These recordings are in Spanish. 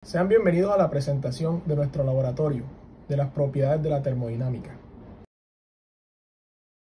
Sean bienvenidos a la presentación de nuestro laboratorio de las propiedades de la termodinámica.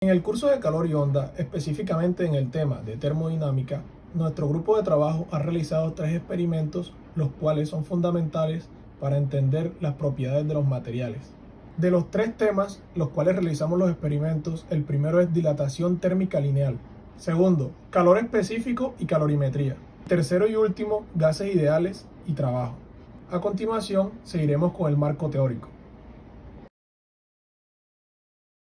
En el curso de calor y onda, específicamente en el tema de termodinámica, nuestro grupo de trabajo ha realizado 3 experimentos, los cuales son fundamentales para entender las propiedades de los materiales. De los 3 temas, los cuales realizamos los experimentos, el primero es dilatación térmica lineal. Segundo, calor específico y calorimetría. Tercero y último, gases ideales y trabajo. A continuación, seguiremos con el marco teórico.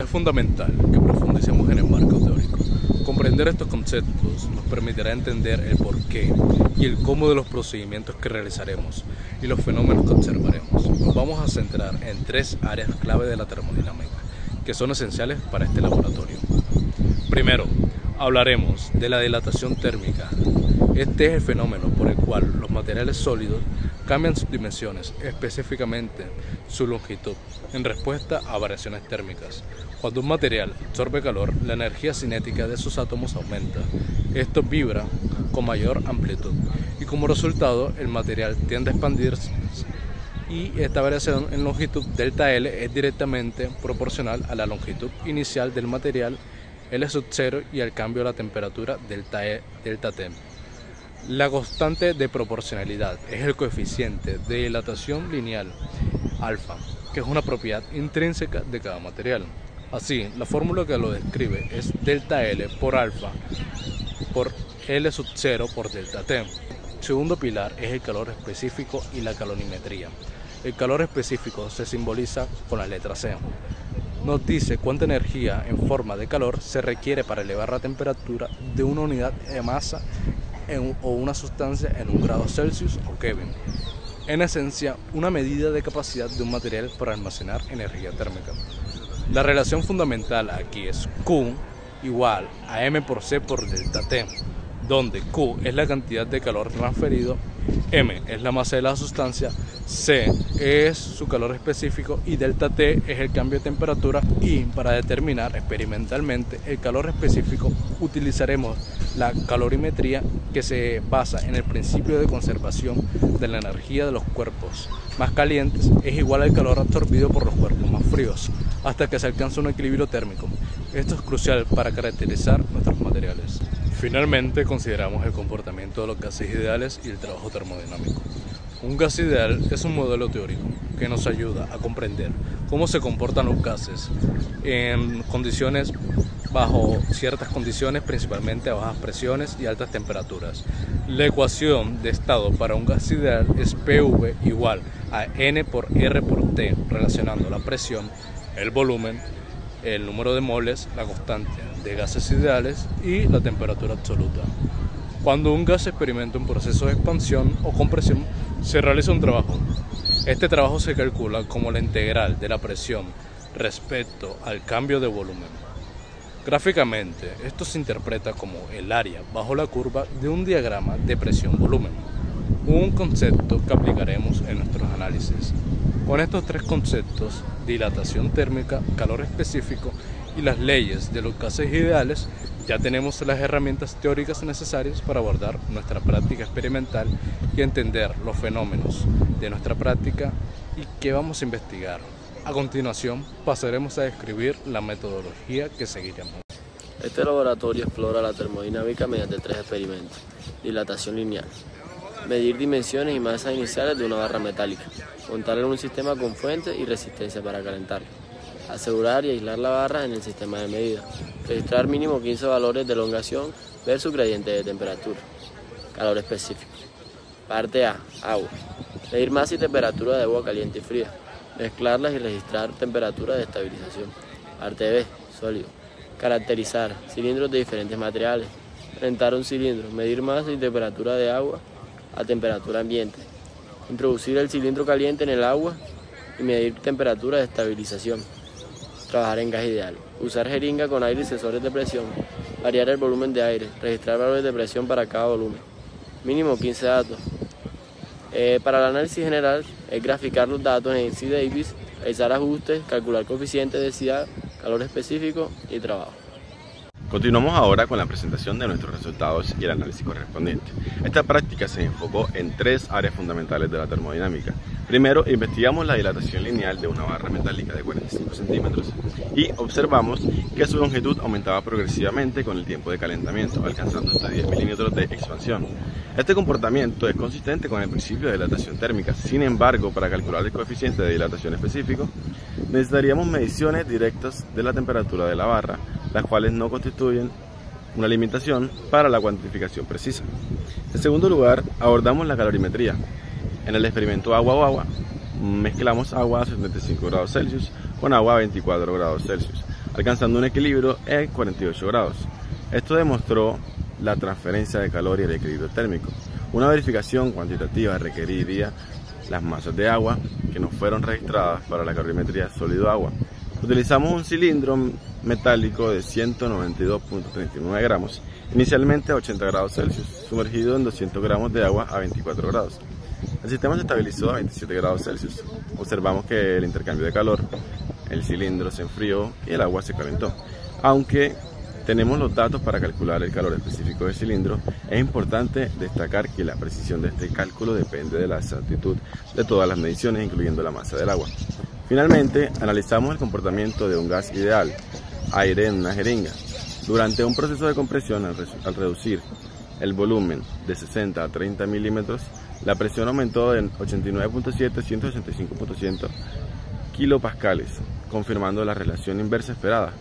Es fundamental que profundicemos en el marco teórico. Comprender estos conceptos nos permitirá entender el porqué y el cómo de los procedimientos que realizaremos y los fenómenos que observaremos. Nos vamos a centrar en 3 áreas clave de la termodinámica, que son esenciales para este laboratorio. Primero, hablaremos de la dilatación térmica. Este es el fenómeno por el cual los materiales sólidos cambian sus dimensiones, específicamente su longitud, en respuesta a variaciones térmicas. Cuando un material absorbe calor, la energía cinética de sus átomos aumenta. Esto vibra con mayor amplitud y como resultado el material tiende a expandirse y esta variación en longitud delta L es directamente proporcional a la longitud inicial del material L sub 0 y al cambio de la temperatura delta T. La constante de proporcionalidad es el coeficiente de dilatación lineal alfa, que es una propiedad intrínseca de cada material. Así, la fórmula que lo describe es delta L por alfa por L sub 0 por delta T. El segundo pilar es el calor específico y la calorimetría. El calor específico se simboliza con la letra C. Nos dice cuánta energía en forma de calor se requiere para elevar la temperatura de una unidad de masa o una sustancia en 1 grado Celsius o Kelvin. En esencia, una medida de capacidad de un material para almacenar energía térmica. La relación fundamental aquí es Q igual a M por C por delta T, donde Q es la cantidad de calor transferido, M es la masa de la sustancia, C es su calor específico y delta T es el cambio de temperatura. Y para determinar experimentalmente el calor específico utilizaremos la calorimetría, que se basa en el principio de conservación de la energía de los cuerpos más calientes es igual al calor absorbido por los cuerpos más fríos hasta que se alcanza un equilibrio térmico. Esto es crucial para caracterizar nuestros materiales. Finalmente, consideramos el comportamiento de los gases ideales y el trabajo termodinámico. Un gas ideal es un modelo teórico que nos ayuda a comprender cómo se comportan los gases en condiciones bajo ciertas condiciones, principalmente a bajas presiones y altas temperaturas. La ecuación de estado para un gas ideal es PV igual a N por R por T, relacionando la presión, el volumen, el número de moles, la constante de gases ideales y la temperatura absoluta. Cuando un gas experimenta un proceso de expansión o compresión, se realiza un trabajo. Este trabajo se calcula como la integral de la presión respecto al cambio de volumen. Gráficamente, esto se interpreta como el área bajo la curva de un diagrama de presión-volumen, un concepto que aplicaremos en nuestros análisis. Con estos 3 conceptos, dilatación térmica, calor específico y las leyes de los gases ideales, ya tenemos las herramientas teóricas necesarias para abordar nuestra práctica experimental y entender los fenómenos de nuestra práctica y qué vamos a investigar. A continuación, pasaremos a describir la metodología que seguiremos. Este laboratorio explora la termodinámica mediante 3 experimentos. Dilatación lineal. Medir dimensiones y masas iniciales de una barra metálica. Montarla en un sistema con fuente y resistencia para calentarla. Asegurar y aislar la barra en el sistema de medida. Registrar mínimo 15 valores de elongación versus gradiente de temperatura. Calor específico. Parte A. Agua. Medir masa y temperatura de agua caliente y fría. Mezclarlas y registrar temperatura de estabilización. Parte B. Sólido. Caracterizar cilindros de diferentes materiales. Calentar un cilindro. Medir masa y temperatura de agua a temperatura ambiente. Introducir el cilindro caliente en el agua y medir temperatura de estabilización. Trabajar en gas ideal. Usar jeringa con aire y sensores de presión. Variar el volumen de aire. Registrar valores de presión para cada volumen. Mínimo 15 datos. Para el análisis general es graficar los datos en C Davis, realizar ajustes, calcular coeficientes de densidad, calor específico y trabajo. Continuamos ahora con la presentación de nuestros resultados y el análisis correspondiente. Esta práctica se enfocó en tres áreas fundamentales de la termodinámica. Primero, investigamos la dilatación lineal de una barra metálica de 45 centímetros y observamos que su longitud aumentaba progresivamente con el tiempo de calentamiento, alcanzando hasta 10 milímetros de expansión. Este comportamiento es consistente con el principio de dilatación térmica. Sin embargo, para calcular el coeficiente de dilatación específico, necesitaríamos mediciones directas de la temperatura de la barra, las cuales no constituyen una limitación para la cuantificación precisa. En segundo lugar, abordamos la calorimetría. En el experimento agua o agua, mezclamos agua a 75 grados Celsius con agua a 24 grados Celsius, alcanzando un equilibrio en 48 grados. Esto demostró la transferencia de calor y el equilibrio térmico. Una verificación cuantitativa requeriría las masas de agua que no fueron registradas para la calorimetría sólido-agua. Utilizamos un cilindro metálico de 192.39 gramos, inicialmente a 80 grados Celsius, sumergido en 200 gramos de agua a 24 grados. El sistema se estabilizó a 27 grados Celsius. Observamos que el intercambio de calor, el cilindro se enfrió y el agua se calentó. Aunque tenemos los datos para calcular el calor específico del cilindro, es importante destacar que la precisión de este cálculo depende de la exactitud de todas las mediciones, incluyendo la masa del agua. Finalmente, analizamos el comportamiento de un gas ideal, aire en una jeringa. Durante un proceso de compresión, al reducir el volumen de 60 a 30 milímetros, la presión aumentó de 89.7 a 165.100 kilopascales, confirmando la relación inversa esperada.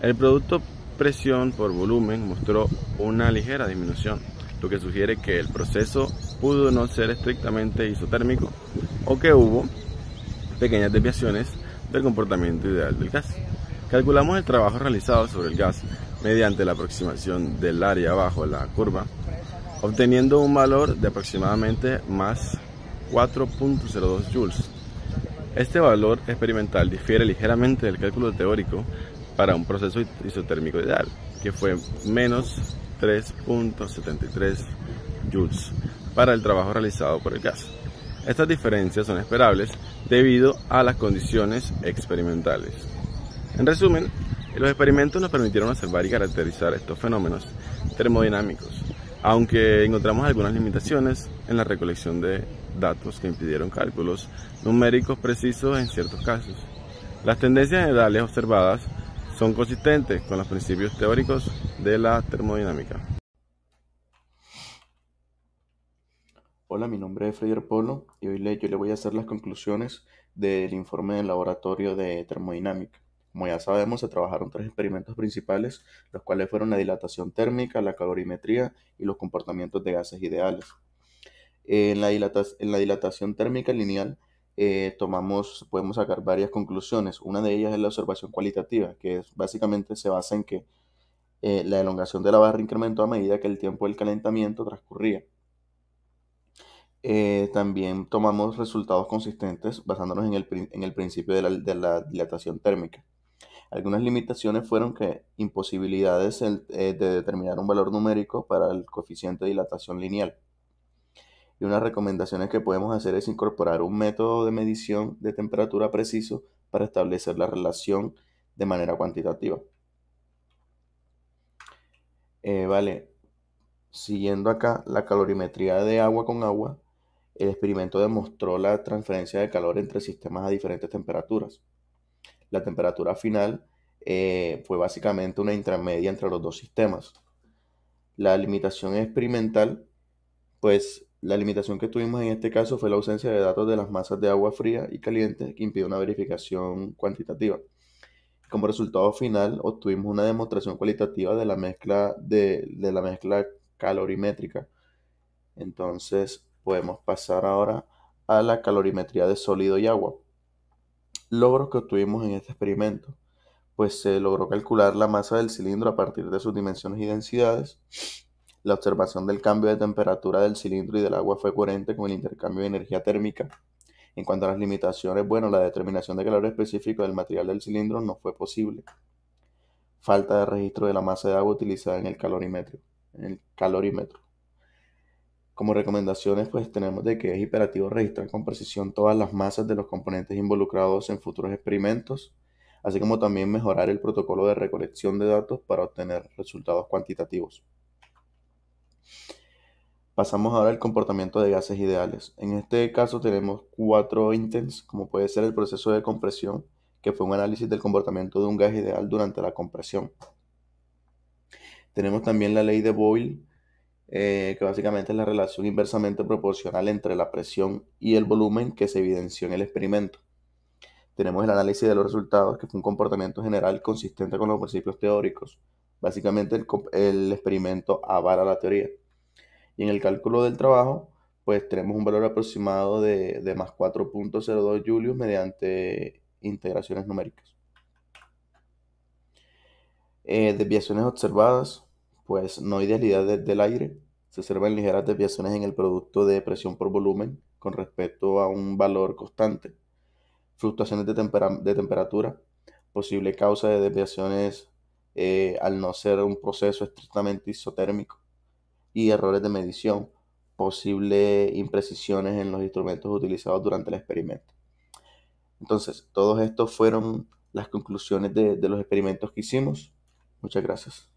El producto presión por volumen mostró una ligera disminución, lo que sugiere que el proceso pudo no ser estrictamente isotérmico o que hubo pequeñas desviaciones del comportamiento ideal del gas. Calculamos el trabajo realizado sobre el gas mediante la aproximación del área bajo la curva, obteniendo un valor de aproximadamente más 4.02 joules. Este valor experimental difiere ligeramente del cálculo teórico para un proceso isotérmico ideal, que fue menos 3.73 joules para el trabajo realizado por el gas. Estas diferencias son esperables debido a las condiciones experimentales. En resumen, los experimentos nos permitieron observar y caracterizar estos fenómenos termodinámicos, aunque encontramos algunas limitaciones en la recolección de datos que impidieron cálculos numéricos precisos en ciertos casos. Las tendencias generales observadas son consistentes con los principios teóricos de la termodinámica. Hola, mi nombre es Freder Polo y hoy yo le voy a hacer las conclusiones del informe del laboratorio de termodinámica. Como ya sabemos, se trabajaron tres experimentos principales, los cuales fueron la dilatación térmica, la calorimetría y los comportamientos de gases ideales. En la dilatación térmica lineal podemos sacar varias conclusiones. Una de ellas es la observación cualitativa, que básicamente se basa en que la elongación de la barra incrementó a medida que el tiempo del calentamiento transcurría. También tomamos resultados consistentes basándonos en el principio de la dilatación térmica. Algunas limitaciones fueron que imposibilidades de determinar un valor numérico para el coeficiente de dilatación lineal. Y unas recomendaciones que podemos hacer es incorporar un método de medición de temperatura preciso para establecer la relación de manera cuantitativa. Siguiendo acá la calorimetría de agua con agua, el experimento demostró la transferencia de calor entre sistemas a diferentes temperaturas. La temperatura final fue básicamente una intermedia entre los dos sistemas. La limitación experimental, pues la limitación que tuvimos en este caso fue la ausencia de datos de las masas de agua fría y caliente que impidió una verificación cuantitativa. Como resultado final, obtuvimos una demostración cualitativa de la mezcla calorimétrica. Entonces, podemos pasar ahora a la calorimetría de sólido y agua. Logros que obtuvimos en este experimento. Pues se logró calcular la masa del cilindro a partir de sus dimensiones y densidades. La observación del cambio de temperatura del cilindro y del agua fue coherente con el intercambio de energía térmica. En cuanto a las limitaciones, la determinación de calor específico del material del cilindro no fue posible. Falta de registro de la masa de agua utilizada en el calorímetro. Como recomendaciones, pues tenemos de que es imperativo registrar con precisión todas las masas de los componentes involucrados en futuros experimentos. así como también mejorar el protocolo de recolección de datos para obtener resultados cuantitativos. Pasamos ahora al comportamiento de gases ideales. En este caso tenemos 4 intents, como puede ser el proceso de compresión, que fue un análisis del comportamiento de un gas ideal durante la compresión. Tenemos también la ley de Boyle, que básicamente es la relación inversamente proporcional entre la presión y el volumen que se evidenció en el experimento. Tenemos el análisis de los resultados, que fue un comportamiento general consistente con los principios teóricos. Básicamente el experimento avala la teoría. Y en el cálculo del trabajo, pues tenemos un valor aproximado de más 4.02 julios mediante integraciones numéricas. Desviaciones observadas, pues no idealidad del aire. Se observan ligeras desviaciones en el producto de presión por volumen con respecto a un valor constante. Fluctuaciones de temperatura, posible causa de desviaciones al no ser un proceso estrictamente isotérmico. Y errores de medición, posibles imprecisiones en los instrumentos utilizados durante el experimento. Entonces, todos estos fueron las conclusiones de los experimentos que hicimos. Muchas gracias.